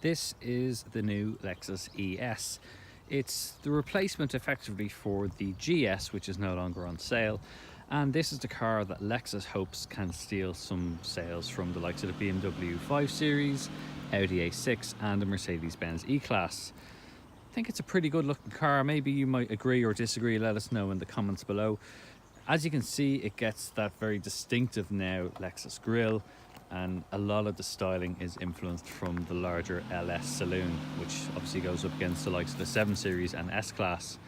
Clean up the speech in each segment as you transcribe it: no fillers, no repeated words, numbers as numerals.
This is the new Lexus ES. It's the replacement effectively for the GS, which is no longer on sale. And this is the car that Lexus hopes can steal some sales from the likes of the BMW 5 Series, Audi A6 and the Mercedes-Benz E-Class. I think it's a pretty good looking car. Maybe you might agree or disagree. Let us know in the comments below. As you can see, it gets that very distinctive now Lexus grille, and a lot of the styling is influenced from the larger LS Saloon, which obviously goes up against the likes of the 7 Series and S-Class.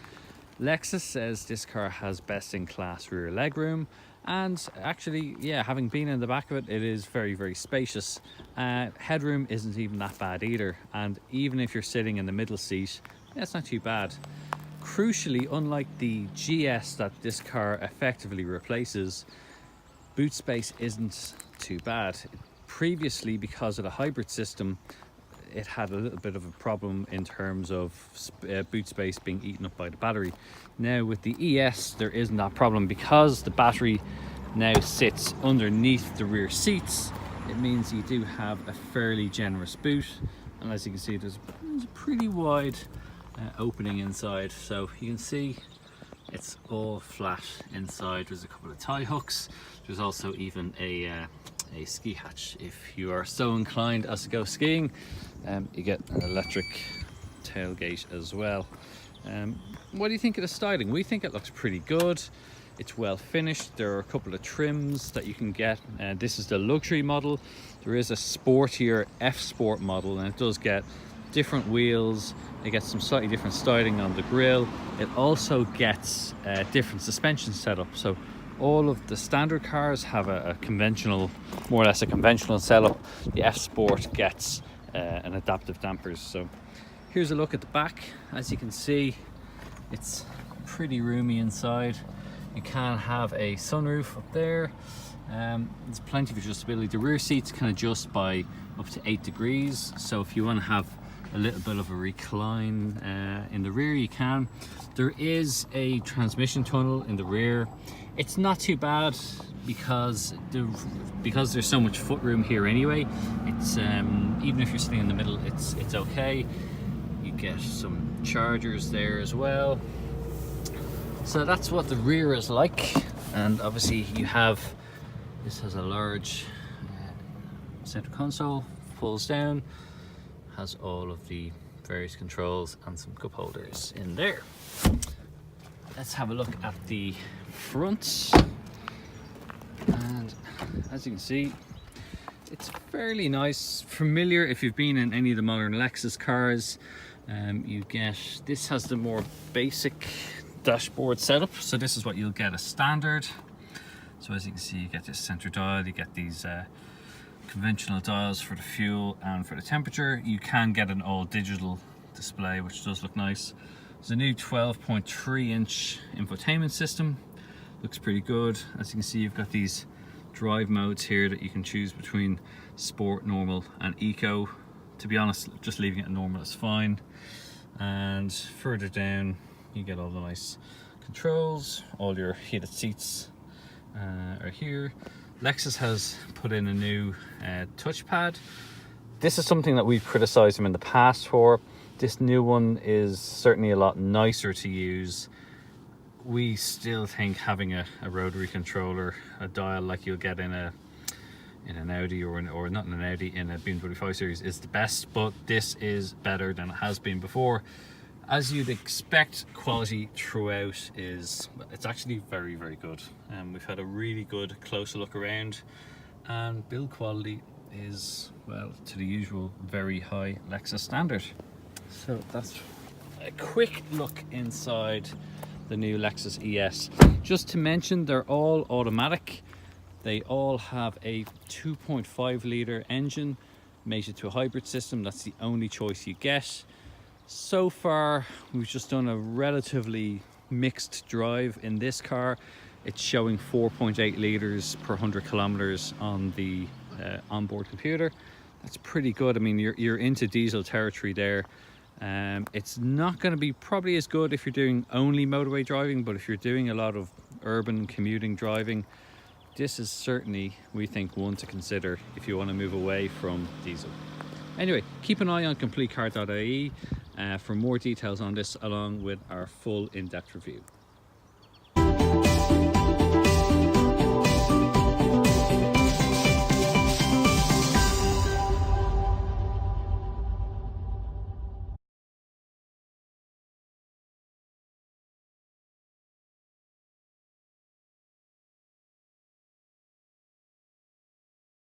Lexus says this car has best-in-class rear legroom, and actually, yeah, having been in the back of it, it is very, very spacious. Headroom isn't even that bad either, and even if you're sitting in the middle seat, it's not too bad. Crucially, unlike the GS that this car effectively replaces, boot space isn't too bad. Previously, because of the hybrid system, it had a little bit of a problem in terms of boot space being eaten up by the battery. Now with the ES, there isn't that problem because the battery now sits underneath the rear seats. It means you do have a fairly generous boot, and as you can see, there's a pretty wide opening inside, so you can see it's all flat inside. There's a couple of tie hooks. There's also even a ski hatch if you are so inclined as to go skiing. You get an electric tailgate as well. What do you think of the styling? We think it looks pretty good. It's well finished. There are a couple of trims that you can get. This is the luxury model. There is a sportier F Sport model, and it does get different wheels. It gets some slightly different styling on the grille. It also gets different suspension setup. So all of the standard cars have a conventional, more or less a conventional setup. The F Sport gets an adaptive dampers. So here's a look at the back. As you can see, it's pretty roomy inside. You can have a sunroof up there. There's plenty of adjustability. The rear seats can adjust by up to 8 degrees. So if you want to have a little bit of a recline in the rear, you can. There is a transmission tunnel in the rear. It's not too bad because there's so much footroom here anyway. It's even if you're sitting in the middle, it's okay. You get some chargers there as well. So that's what the rear is like, and obviously this has a large center console, pulls down, has all of the various controls and some cup holders in there. Let's have a look at the front, and as you can see, it's fairly nice, familiar if you've been in any of the modern Lexus cars. This has the more basic dashboard setup, so this is what you'll get as standard. So as you can see, you get this center dial, you get these conventional dials for the fuel and for the temperature. You can get an all digital display, which does look nice. There's a new 12.3-inch infotainment system, looks pretty good. As you can see, you've got these drive modes here that you can choose between sport, normal and eco. To be honest, just leaving it normal is fine. And further down, you get all the nice controls. All your heated seats are here. Lexus has put in a new touchpad. This is something that we've criticized them in the past for. This new one is certainly a lot nicer to use. We still think having a rotary controller, a dial like you'll get in an Audi or not in an Audi, in a BMW 5 Series is the best, but this is better than it has been before. As you'd expect, quality throughout it's actually very, very good. We've had a really good closer look around, and build quality is, well, to the usual very high Lexus standard. So that's a quick look inside the new Lexus ES. Just to mention, they're all automatic. They all have a 2.5 litre engine mated to a hybrid system. That's the only choice you get. So far, we've just done a relatively mixed drive in this car. It's showing 4.8 litres per 100 kilometers on the onboard computer. That's pretty good. I mean, you're into diesel territory there. It's not going to be probably as good if you're doing only motorway driving, but if you're doing a lot of urban commuting driving, this is certainly, we think, one to consider if you want to move away from diesel. Anyway, keep an eye on CompleteCar.ie for more details on this, along with our full in-depth review.